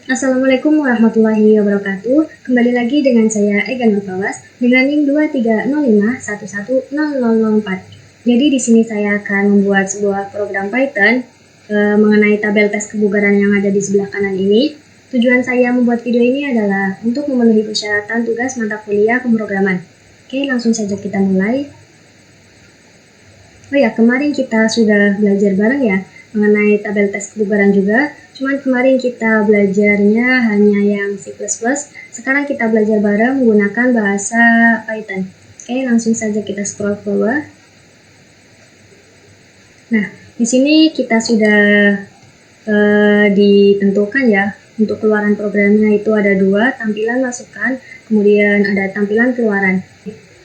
Assalamualaikum warahmatullahi wabarakatuh. Kembali lagi dengan saya Ega Nurfawas dengan NIM 2305110004. Jadi di sini saya akan membuat sebuah program Python mengenai tabel tes kebugaran yang ada di sebelah kanan ini. Tujuan saya membuat video ini adalah untuk memenuhi persyaratan tugas mata kuliah pemrograman. Oke, langsung saja kita mulai. Oh ya, kemarin kita sudah belajar bareng ya mengenai tabel tes kebugaran juga. Cuman kemarin kita belajarnya hanya yang C++. Sekarang kita belajar bareng menggunakan bahasa Python. Oke, langsung saja kita scroll ke bawah. Nah, di sini kita sudah ditentukan ya. Untuk keluaran programnya itu ada dua, tampilan masukan, kemudian ada tampilan keluaran.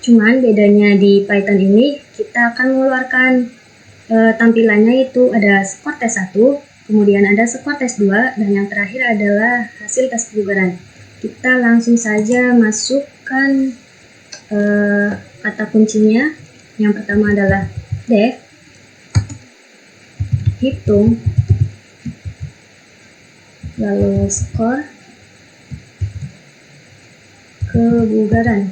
Cuman bedanya di Python ini, kita akan mengeluarkan tampilannya itu ada skor tes 1, kemudian ada skor tes 2, dan yang terakhir adalah hasil tes kebugaran. Kita langsung saja masukkan kata kuncinya. Yang pertama adalah def, hitung, lalu skor kebugaran.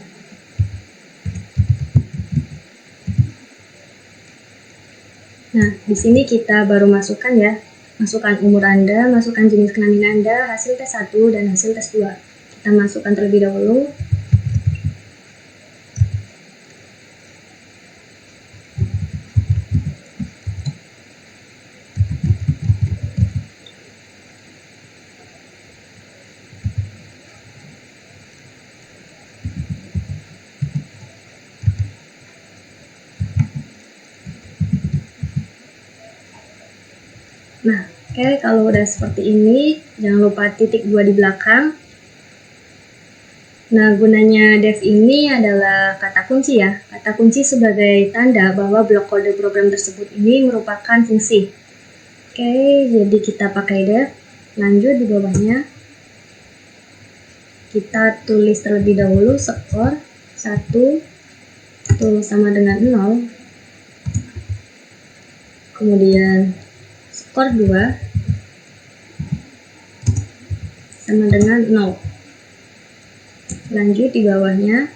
Nah, di sini kita baru masukkan ya, masukkan umur Anda, masukkan jenis kelamin Anda, hasil tes 1 dan hasil tes 2. Kita masukkan terlebih dahulu. Nah, oke, kalau udah seperti ini, jangan lupa titik 2 di belakang. Nah, gunanya def ini adalah kata kunci ya. Kata kunci sebagai tanda bahwa blok kode program tersebut ini merupakan fungsi. Oke, jadi kita pakai def. Lanjut di bawahnya. Kita tulis terlebih dahulu skor 1 itu sama dengan 0. Kemudian skor 2 sama dengan 0. Lanjut di bawahnya.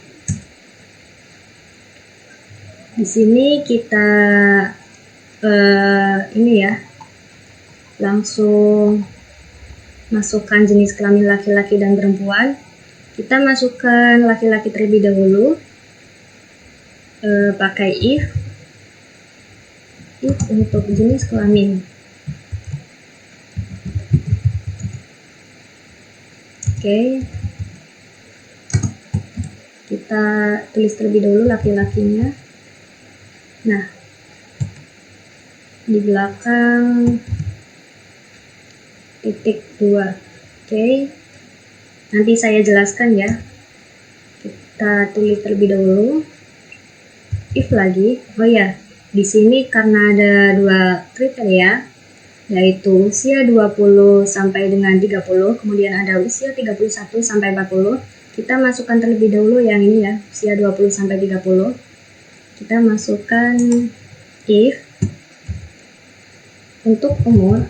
Di sini kita ini ya, langsung masukkan jenis kelamin laki-laki dan perempuan. Kita masukkan laki-laki terlebih dahulu, pakai if untuk jenis kelamin. Oke, kita tulis terlebih dahulu laki-lakinya. Nah, di belakang titik 2. Oke, nanti saya jelaskan ya. Kita tulis terlebih dahulu if lagi. Oh ya, di sini karena ada dua kriteria, yaitu usia 20 sampai dengan 30, kemudian ada usia 31 sampai 40. Kita masukkan terlebih dahulu yang ini ya, usia 20 sampai 30. Kita masukkan if untuk umur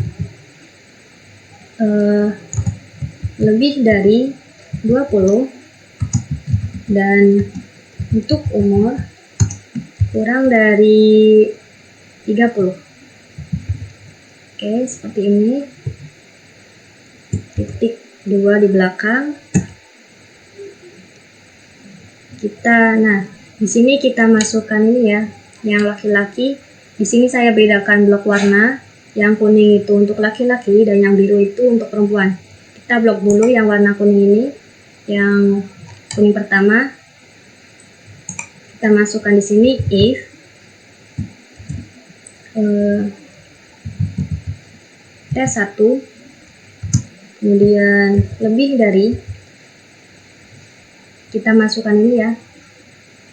lebih dari 20 dan untuk umur kurang dari 30. Oke, seperti ini. Titik 2 di belakang. Nah, di sini kita masukkan ini ya, yang laki-laki. Di sini saya bedakan blok warna. Yang kuning itu untuk laki-laki dan yang biru itu untuk perempuan. Kita blok dulu yang warna kuning ini. Yang kuning pertama. Kita masukkan di sini if tes 1, kemudian lebih dari, kita masukkan ini ya,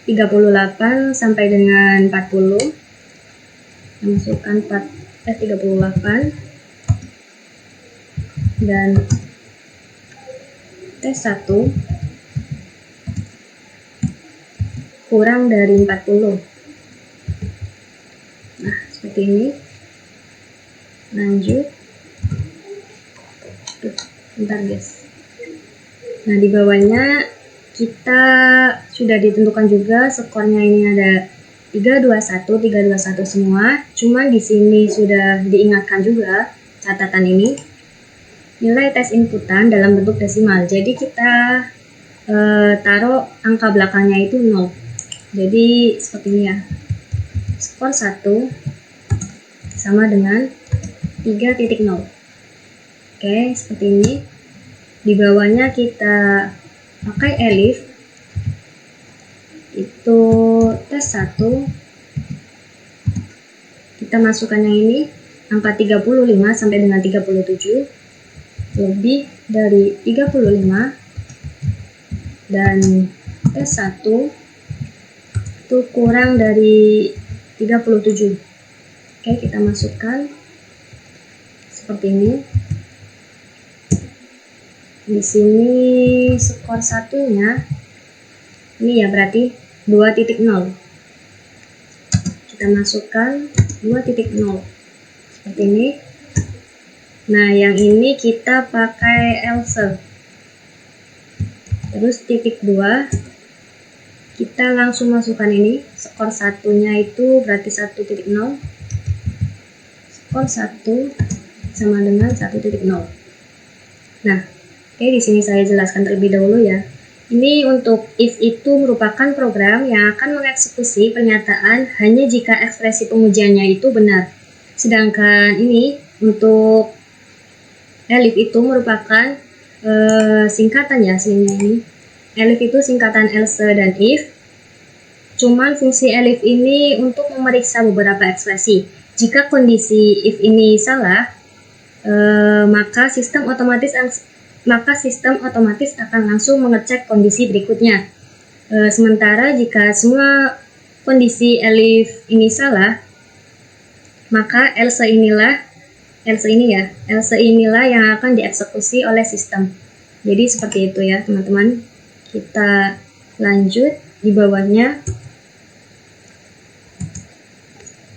38 sampai dengan 40. Kita masukkan 38 dan tes 1 kurang dari 40. Nah, seperti ini. Lanjut. Bentar guys. Nah di bawahnya kita sudah ditentukan juga skornya, ini ada 321, 321 semua. Cuman di sini sudah diingatkan juga catatan ini, nilai tes inputan dalam bentuk desimal. Jadi kita taruh angka belakangnya itu 0. Jadi seperti ini ya. Skor 1 sama dengan 3.0. Oke, seperti ini. Di bawahnya kita pakai elif, itu tes 1, kita masukkan yang ini, angka 35 sampai dengan 37, lebih dari 35, dan tes 1 itu kurang dari 37. Oke, kita masukkan seperti ini. Di sini skor satunya ini ya, berarti 2.0. Kita masukkan 2.0 seperti ini. Nah, yang ini kita pakai else. Terus titik 2 kita langsung masukkan ini, skor satunya itu berarti 1.0. Skor 1 sama dengan 1.0. Nah, oke, di sini saya jelaskan terlebih dahulu ya. Ini untuk if itu merupakan program yang akan mengeksekusi pernyataan hanya jika ekspresi pengujiannya itu benar. Sedangkan ini untuk elif itu merupakan singkatan ya, aslinya ini. Elif itu singkatan else dan if. Cuman fungsi elif ini untuk memeriksa beberapa ekspresi. Jika kondisi if ini salah, maka sistem otomatis akan langsung mengecek kondisi berikutnya. Sementara jika semua kondisi elif ini salah, maka else inilah yang akan dieksekusi oleh sistem. Jadi seperti itu ya teman-teman. Kita lanjut di bawahnya.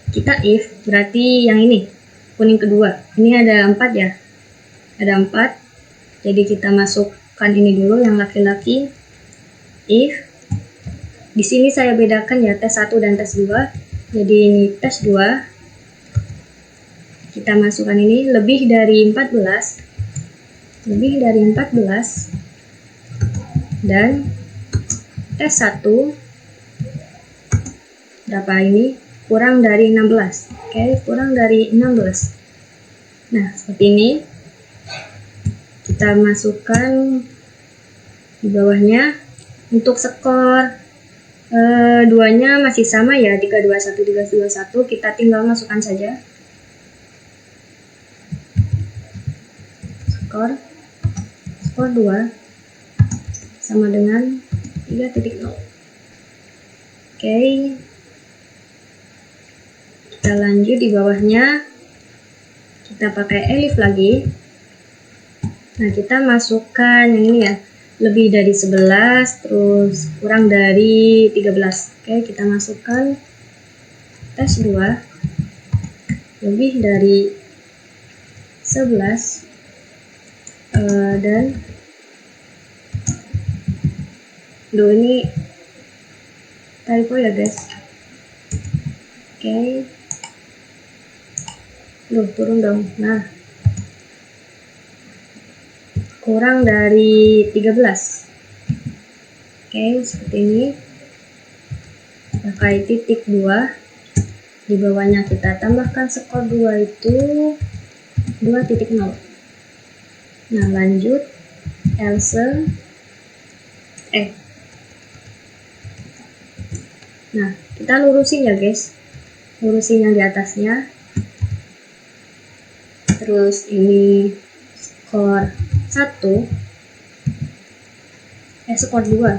Kita if, berarti yang ini kuning kedua. Ini ada 4 ya. Ada 4. Jadi kita masukkan ini dulu yang laki-laki. If. Di sini saya bedakan ya tes 1 dan tes 2. Jadi ini tes 2. Kita masukkan ini lebih dari 14. Lebih dari 14. Dan tes 1 berapa ini? Kurang dari 16. Oke, kurang dari 16. Nah, seperti ini. Kita masukkan di bawahnya. Untuk skor duanya masih sama ya, 321, 321. Kita tinggal masukkan saja. Skor 2 sama dengan 3.0. Oke. Kita lanjut di bawahnya. Kita pakai elif lagi. Nah, kita masukkan yang ini ya. Lebih dari 11, terus kurang dari 13. Oke, kita masukkan tes 2. Lebih dari 11. Dan ini typo ya guys. Oke. Turun dong. Nah, kurang dari 13. Oke, seperti ini. Pakai titik 2. Di bawahnya kita tambahkan skor 2 itu 2.0. Nah, lanjut else Nah, kita lurusin ya guys. Lurusin yang di atasnya. Terus ini skor 1, skor 2.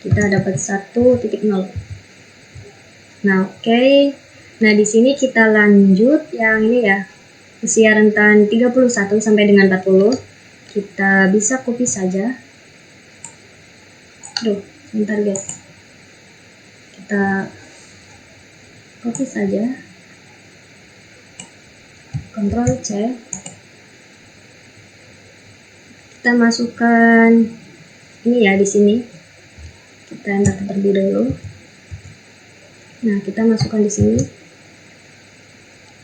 Kita dapat 1.0. Nah, oke. Nah, di sini kita lanjut yang ini ya. Usia rentan 31 sampai dengan 40. Kita bisa copy saja. Sebentar guys. Kita copy saja. Ctrl C. kita masukkan ini ya di sini. Kita enter terlebih dahulu. Nah, kita masukkan di sini.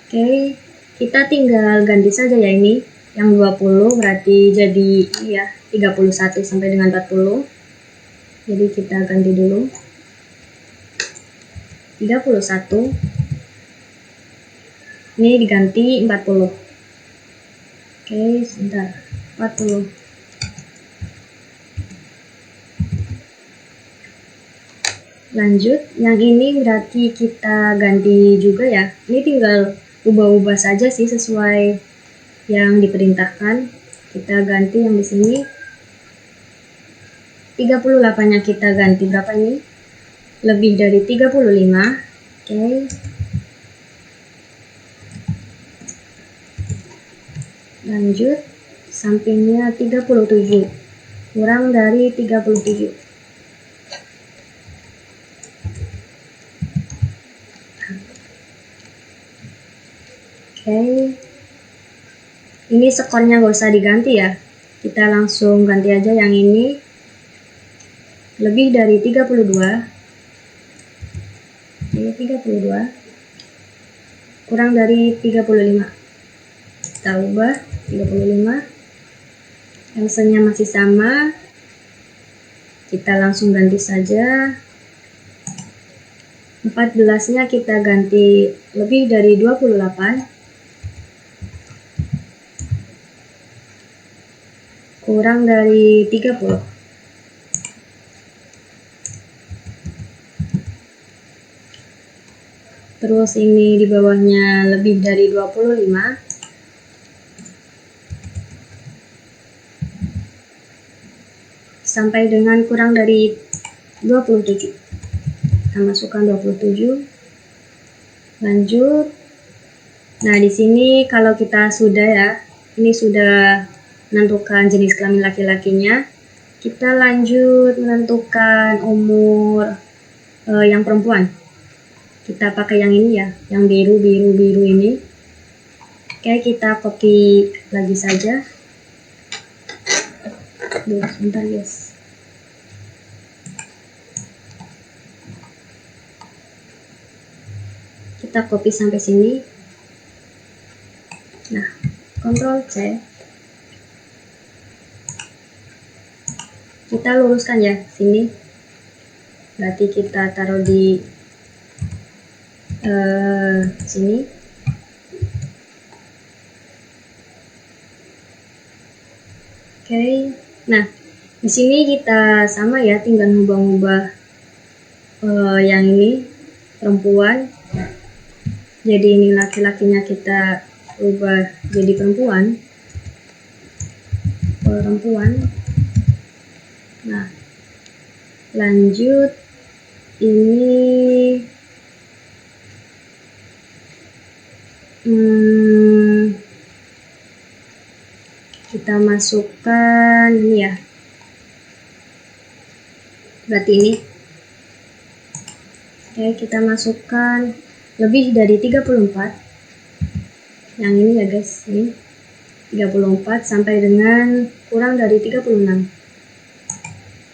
Oke, kita tinggal ganti saja ya ini. Yang 20 berarti jadi ini ya 31 sampai dengan 40. Jadi kita ganti dulu. 31. Ini diganti 40. Oke, sebentar. 40. Lanjut, yang ini berarti kita ganti juga ya. Ini tinggal ubah-ubah saja sih sesuai yang diperintahkan. Kita ganti yang di sini. 38-nya kita ganti berapa ini? Lebih dari 35. Oke. Lanjut, sampingnya 37. Kurang dari 37. Oke. Ini skornya nggak usah diganti ya. Kita langsung ganti aja yang ini. Lebih dari 32. Oke, 32. Kurang dari 35. Kita ubah 35. Elsenya masih sama. Kita langsung ganti saja. 14-nya kita ganti lebih dari 28. Kurang dari 30. Terus ini di bawahnya lebih dari 25. Sampai dengan kurang dari 27. Kita masukkan 27. Lanjut. Nah, di sini kalau kita sudah ya, ini sudah menentukan jenis kelamin laki-lakinya. Kita lanjut menentukan umur yang perempuan. Kita pakai yang ini ya, yang biru ini. Oke, kita copy lagi saja. Duh, sebentar guys. Kita copy sampai sini. Nah, Ctrl C. Kita luruskan ya sini. Berarti kita taruh di sini. Oke. Nah, di sini kita sama ya, tinggal ngubah-ngubah yang ini perempuan. Jadi ini laki-lakinya kita ubah jadi perempuan. Nah, lanjut ini kita masukkan ini ya. Berarti ini. Oke, kita masukkan lebih dari 34. Yang ini ya guys, ini 34 sampai dengan kurang dari 36.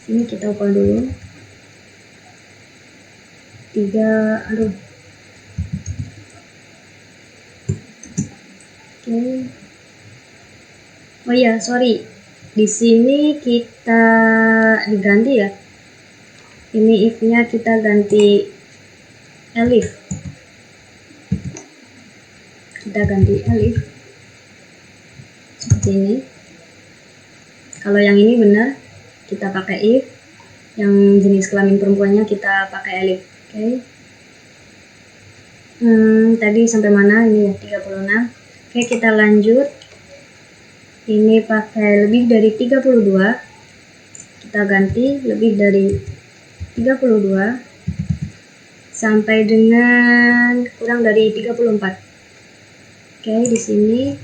Sini kita ubah dulu. 3, aduh. Oke. Oh iya, sorry. Di sini kita diganti ya. Ini if-nya kita ganti elif. Kita ganti elif. Seperti ini. Kalau yang ini benar, kita pakai if. Yang jenis kelamin perempuannya kita pakai elif. Oke. Tadi sampai mana? Ini ya 36. Oke, kita lanjut. Ini pakai lebih dari 32. Kita ganti lebih dari 32 sampai dengan kurang dari 34. Oke, di sini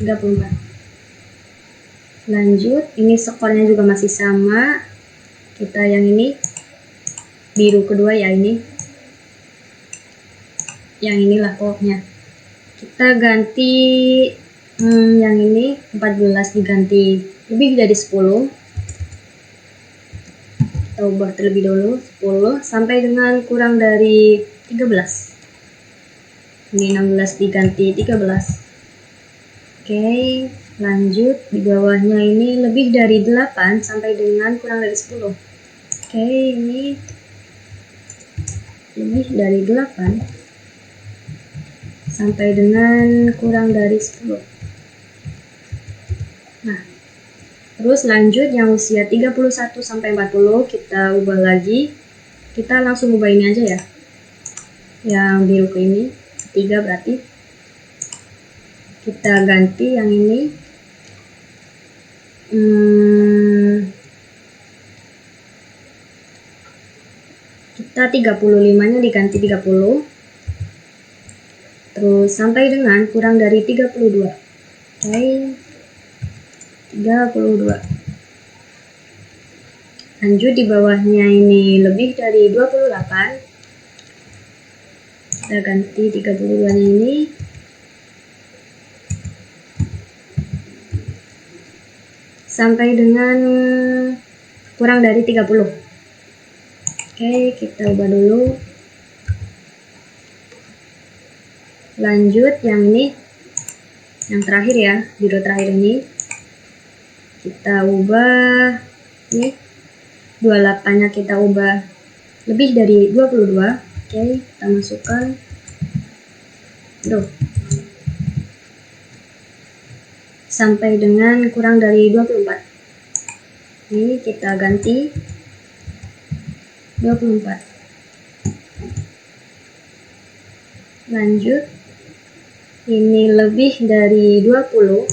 34. Lanjut, ini skornya juga masih sama. Kita yang ini biru kedua ya, ini yang inilah pokoknya. Kita ganti Yang ini 14 diganti lebih dari 10. Kita ubah terlebih dahulu 10 sampai dengan kurang dari 13. Ini 16 diganti 13. Oke, lanjut. Di bawahnya ini lebih dari 8 sampai dengan kurang dari 10. Oke, ini lebih dari 8 sampai dengan kurang dari 10. Nah, terus lanjut yang usia 31 sampai 40 kita ubah lagi. Kita langsung ubah ini aja ya. Yang biru ke ini, 3 berarti. Kita ganti yang ini. Kita 35-nya diganti 30. Terus sampai dengan kurang dari 32. Oke. 32. Lanjut di bawahnya ini lebih dari 28. Kita ganti 32-nya ini. Sampai dengan kurang dari 30. Oke, kita ubah dulu. Lanjut yang ini. Yang terakhir ya, biru terakhir ini. Kita ubah ini. 28-nya kita ubah lebih dari 22. Oke, kita masukkan. Sampai dengan kurang dari 24. Ini kita ganti 24. Lanjut. Ini lebih dari 20.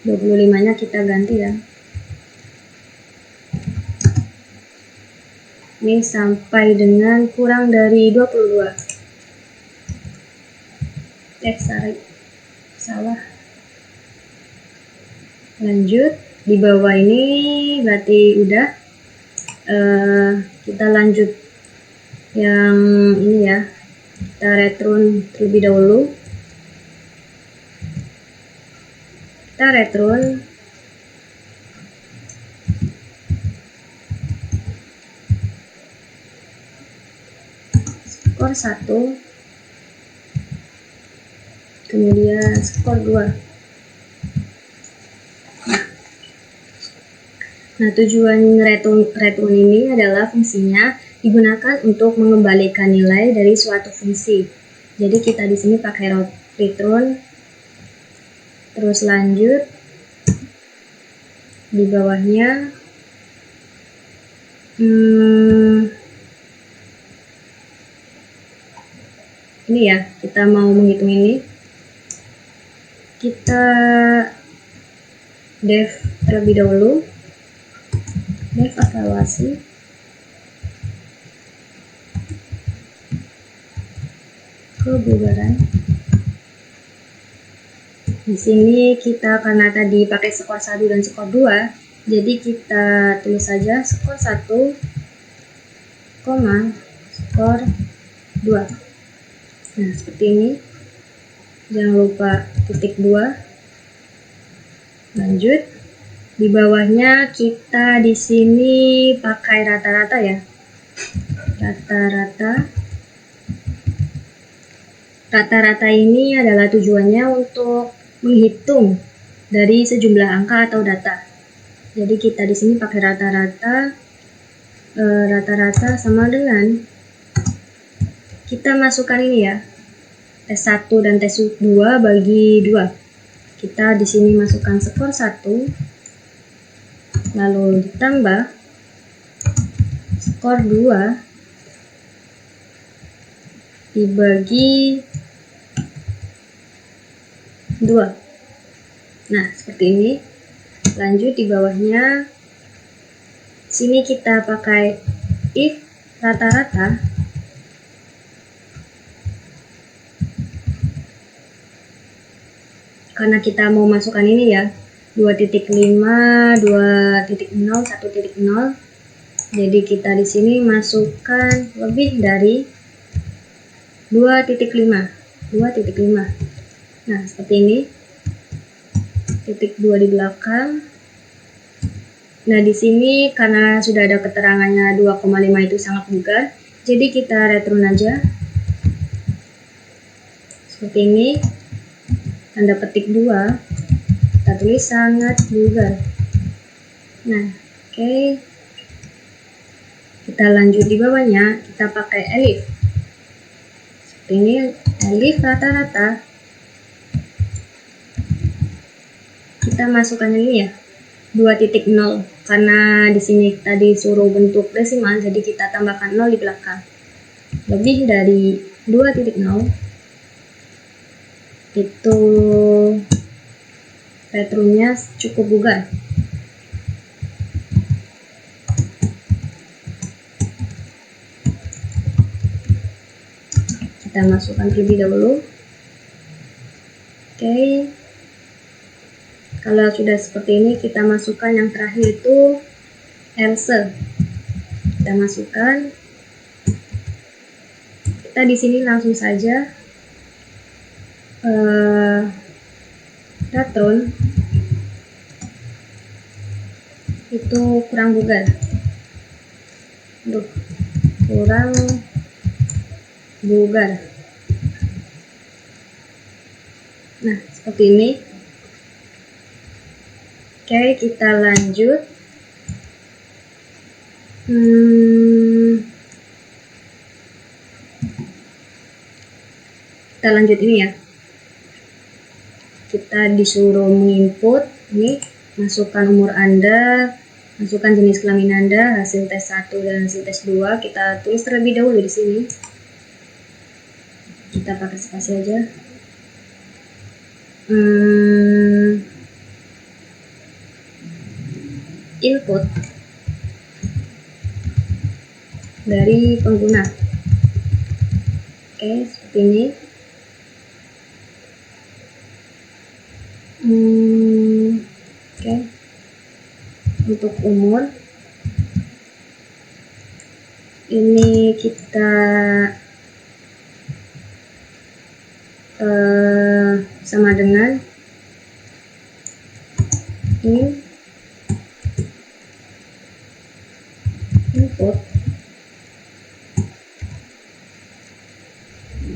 25-nya kita ganti ya. Ini sampai dengan kurang dari 22. Salah. Lanjut. Di bawah ini berarti udah. Kita lanjut yang ini ya. Kita retron terlebih dahulu. Kita retron. Skor 1. Kemudian skor 2. Nah, tujuan return ini adalah fungsinya digunakan untuk mengembalikan nilai dari suatu fungsi. Jadi kita di sini pakai return. Terus lanjut di bawahnya ini ya, kita mau menghitung ini. Kita def terlebih dahulu. Def evaluasi. Kebugaran. Di sini kita karena tadi pakai skor 1 dan skor 2, jadi kita tulis saja skor 1, skor 2. Nah, seperti ini. Jangan lupa titik 2. Lanjut. Di bawahnya kita di sini pakai rata-rata ya. Rata-rata ini adalah tujuannya untuk menghitung dari sejumlah angka atau data. Jadi kita di sini pakai rata-rata. Rata-rata sama dengan kita masukkan ini ya. T1 dan T2 bagi 2. Kita di sini masukkan skor 1. Lalu ditambah skor 2 dibagi 2. Nah, seperti ini. Lanjut di bawahnya sini kita pakai if rata-rata. Karena kita mau masukkan ini ya. 2.5, 2.0, 1.0. Jadi kita di sini masukkan lebih dari 2.5. Nah, seperti ini. Titik 2 di belakang. Nah, di sini karena sudah ada keterangannya 2,5 itu sangat vulgar, jadi kita retron aja. Seperti ini. Tanda petik 2, kita tulis sangat vulgar. Nah, oke. Kita lanjut di bawahnya, kita pakai elif. Seperti ini, elif rata-rata. Kita masukkan ini ya, 2.0, karena di sini tadi suruh bentuk desimal, jadi kita tambahkan 0 di belakang. Lebih dari 2.0 itu retronya cukup vulgar. Kita masukkan terlebih dahulu. Oke. Kalau sudah seperti ini, kita masukkan yang terakhir itu else. Kita masukkan. Kita di sini langsung saja retron itu kurang vulgar. Kurang vulgar. Nah, seperti ini. Oke, kita lanjut. Kita lanjut ini ya. Kita disuruh menginput, ini masukkan umur Anda, masukkan jenis kelamin Anda, hasil tes 1 dan hasil tes 2. Kita tulis terlebih dahulu di sini. Kita pakai spasi aja. Input dari pengguna. Oke, seperti ini. Oke. Untuk umur ini kita sama dengan ini input,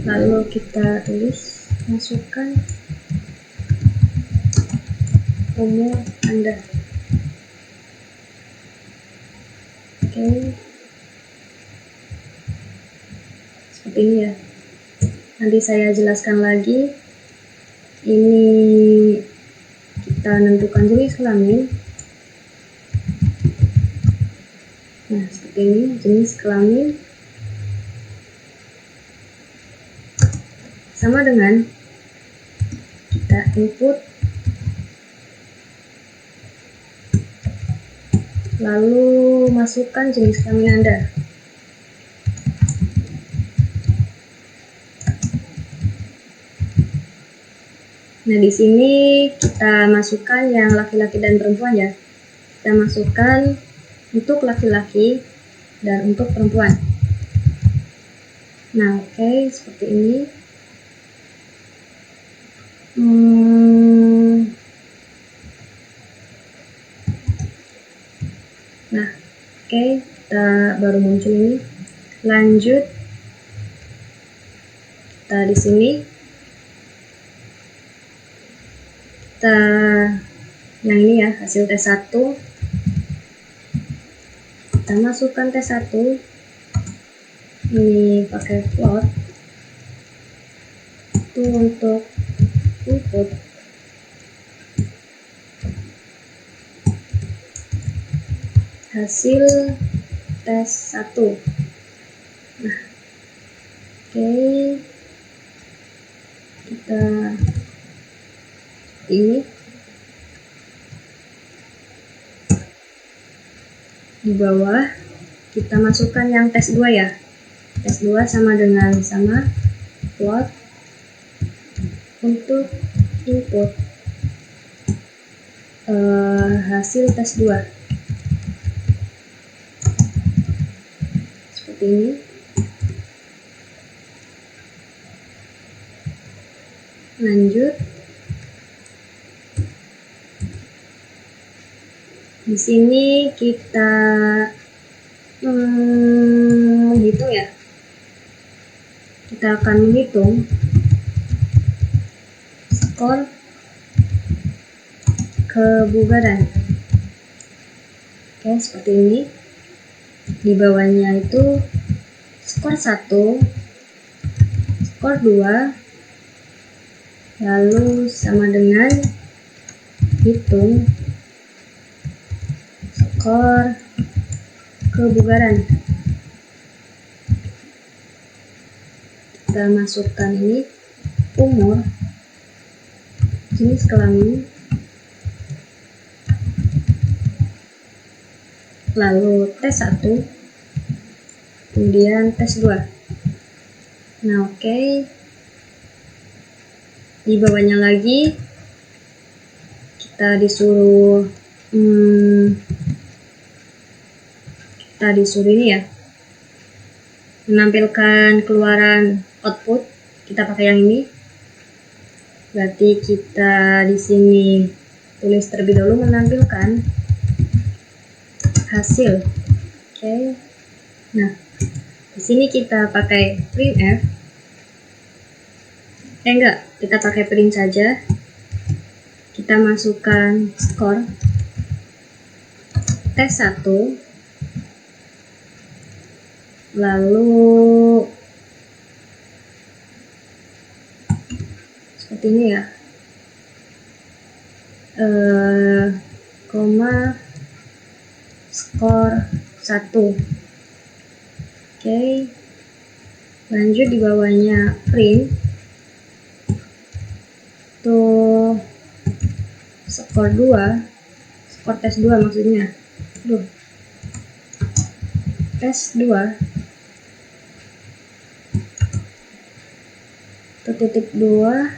lalu kita tulis masukkan umur Anda. Oke, seperti ini ya. Nanti saya jelaskan lagi. Ini kita tentukan jenis kelamin. Nah, seperti ini jenis kelamin sama dengan kita input, lalu masukkan jenis kelamin Anda. Nah, di sini kita masukkan yang laki-laki dan perempuan ya. Kita masukkan untuk laki-laki dan untuk perempuan. Nah, oke, seperti ini. Nah, oke, kita baru muncul ini. Lanjut, kita di sini. Kita yang ini ya, hasil tes 1. Kita masukkan tes 1. Ini pakai float. Itu untuk input. Hasil tes 1. Nah, oke. Kita ini di bawah kita masukkan yang tes 2 ya. Tes 2 sama dengan plot untuk input hasil tes 2 seperti ini. Lanjut. Di sini kita menghitung ya. Kita akan menghitung skor kebugaran. Oke, seperti ini. Di bawahnya itu skor 1, skor 2, lalu sama dengan hitung skor kebugaran. Kita masukkan ini umur, jenis kelamin, lalu tes 1, kemudian tes 2. Nah, oke. Di bawahnya lagi kita disuruh ini ya, menampilkan keluaran output. Kita pakai yang ini. Berarti kita di sini tulis terlebih dahulu menampilkan hasil. Oke. Nah, di sini kita pakai printf. Enggak, kita pakai print saja. Kita masukkan skor tes 1, lalu seperti ini ya, koma skor 1. Oke, lanjut di bawahnya print tuh skor 2, skor tes 2 maksudnya. Tes 2 atau titik 2.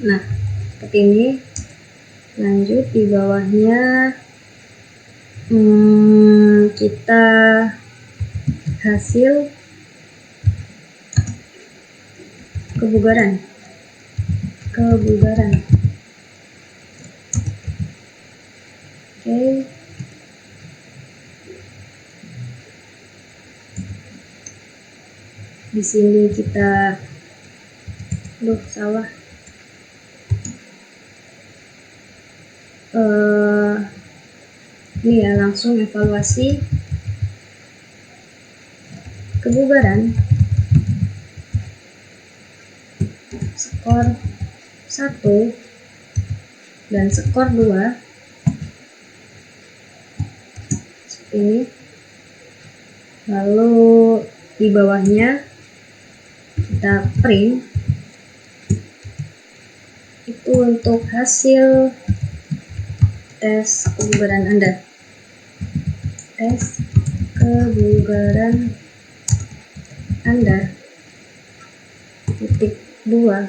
Nah, seperti ini. Lanjut di bawahnya kita hasil kebugaran. Oke. Di sini kita salah. Ini ya, langsung evaluasi kebugaran skor 1 dan skor 2 seperti ini. Lalu di bawahnya kita print itu untuk hasil tes kebugaran Anda. Tes kebugaran Anda titik 2.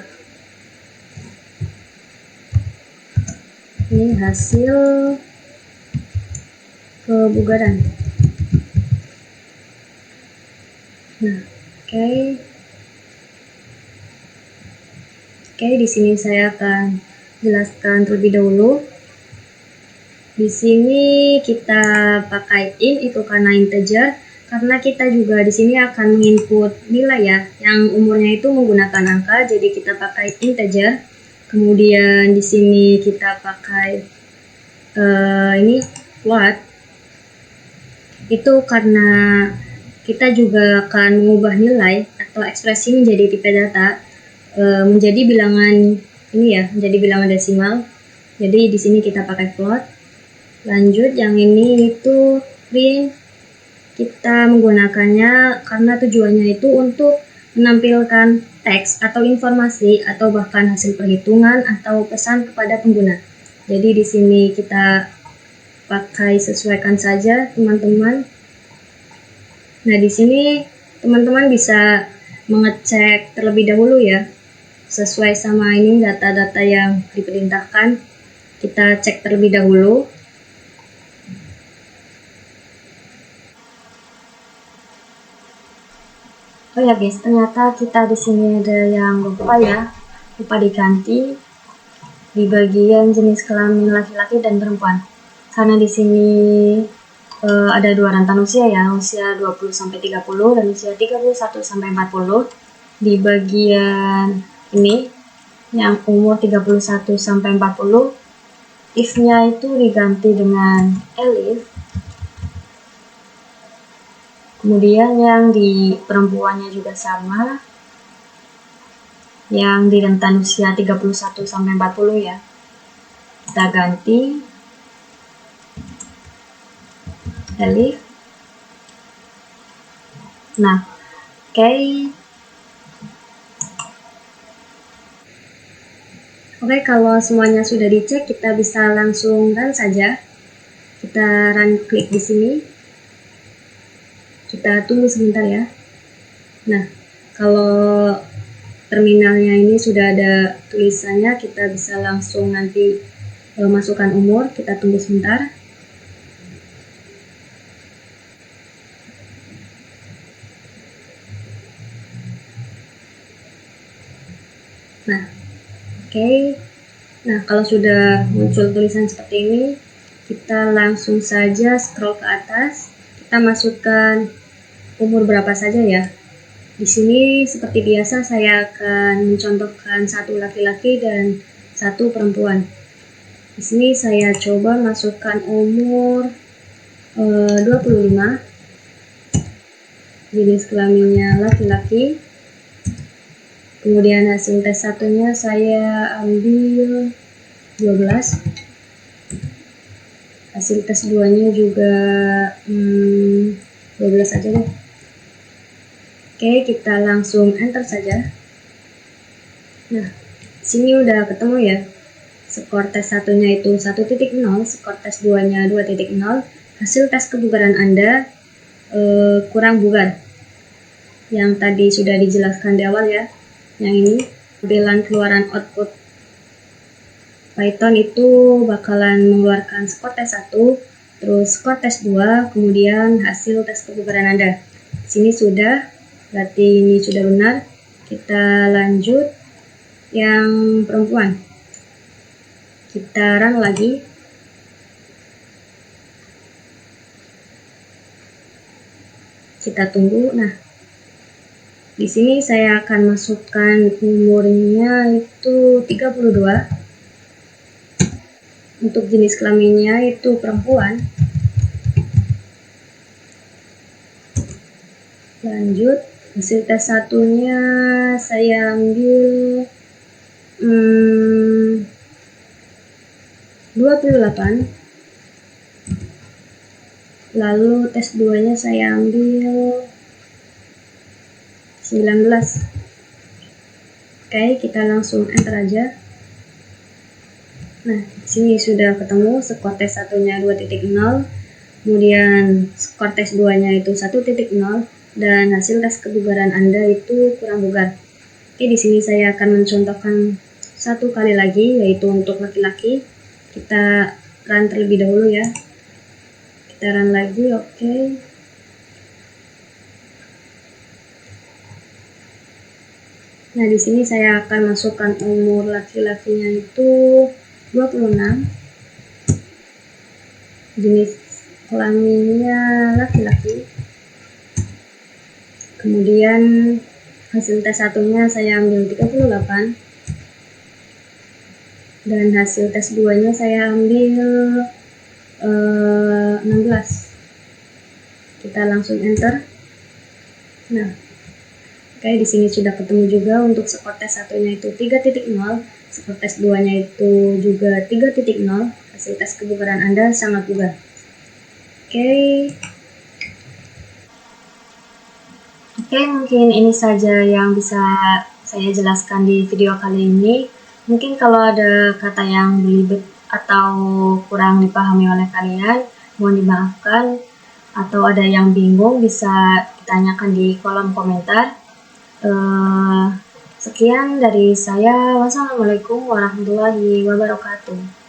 Ini hasil kebugaran. Nah, oke. Di sini saya akan jelaskan terlebih dahulu. Di sini kita pakai int itu karena integer, karena kita juga di sini akan menginput nilai ya, yang umurnya itu menggunakan angka, jadi kita pakai integer. Kemudian di sini kita pakai ini float. Itu karena kita juga akan mengubah nilai atau ekspresi menjadi tipe data, menjadi bilangan ini ya, menjadi bilangan desimal. Jadi di sini kita pakai float. Lanjut yang ini itu print. Kita menggunakannya karena tujuannya itu untuk menampilkan teks atau informasi atau bahkan hasil perhitungan atau pesan kepada pengguna. Jadi di sini kita pakai sesuaikan saja teman-teman. Nah, di sini teman-teman bisa mengecek terlebih dahulu ya, sesuai sama ini data-data yang diperintahkan. Kita cek terlebih dahulu. Oh ya guys, ternyata kita di sini ada yang lupa diganti di bagian jenis kelamin laki-laki dan perempuan. Karena di sini ada dua rentan usia usia 20 sampai 30 dan usia 31 sampai 40. Di bagian ini yang umur 31 sampai 40, if-nya itu diganti dengan elif. Kemudian yang di perempuannya juga sama, yang di rentan usia 31 sampai 40 ya. Kita ganti elif. Nah, Oke, kalau semuanya sudah dicek, kita bisa langsung run saja. Kita run klik di sini. Kita tunggu sebentar ya. Nah, kalau terminalnya ini sudah ada tulisannya, kita bisa langsung nanti masukkan umur. Kita tunggu sebentar. Nah, nah kalau sudah muncul tulisan seperti ini, kita langsung saja scroll ke atas. Kita masukkan umur berapa saja ya. Di sini seperti biasa saya akan mencontohkan satu laki-laki dan satu perempuan. Di sini saya coba masukkan umur 25, jenis kelaminnya laki-laki. Kemudian hasil tes satunya saya ambil 12. Hasil tes 2-nya juga 12 aja deh. Oke, kita langsung enter saja. Nah, sini udah ketemu ya. Skor tes satunya itu 1.0, skor tes 2-nya 2.0. Hasil tes kebugaran Anda kurang bugar. Yang tadi sudah dijelaskan di awal ya. Yang ini, tampilan keluaran output Python itu bakalan mengeluarkan skor tes 1, terus skor tes 2, kemudian hasil tes kebugaran Anda. Sini sudah, berarti ini sudah benar. Kita lanjut yang perempuan. Kita run lagi. Kita tunggu. Nah, di sini saya akan masukkan umurnya itu 32. Untuk jenis kelaminnya itu perempuan. Lanjut, hasil tes satunya saya ambil 28. Lalu tes 2-nya saya ambil 19. Oke, kita langsung enter aja. Nah, sini sudah ketemu skor tes satunya 2.0, kemudian skor tes 2-nya itu 1.0, dan hasil tes kebugaran Anda itu kurang bugar. Oke, di sini saya akan mencontohkan satu kali lagi, yaitu untuk laki-laki. Kita run terlebih dahulu ya. Kita run lagi, oke. Nah, di sini saya akan masukkan umur laki-lakinya itu 26. Jenis kelaminnya laki-laki. Kemudian hasil tes satunya saya ambil 38. Dan hasil tes 2-nya saya ambil 16. Kita langsung enter. Nah, oke, di sini sudah ketemu juga untuk skor tes satunya itu 3.0, skor tes 2-nya itu juga 3.0. Hasil tes kebugaran Anda sangat bugar. Oke, mungkin ini saja yang bisa saya jelaskan di video kali ini. Mungkin kalau ada kata yang belibet atau kurang dipahami oleh kalian, mohon dimaafkan. Atau ada yang bingung, bisa ditanyakan di kolom komentar. Sekian dari saya. Wassalamualaikum warahmatullahi wabarakatuh.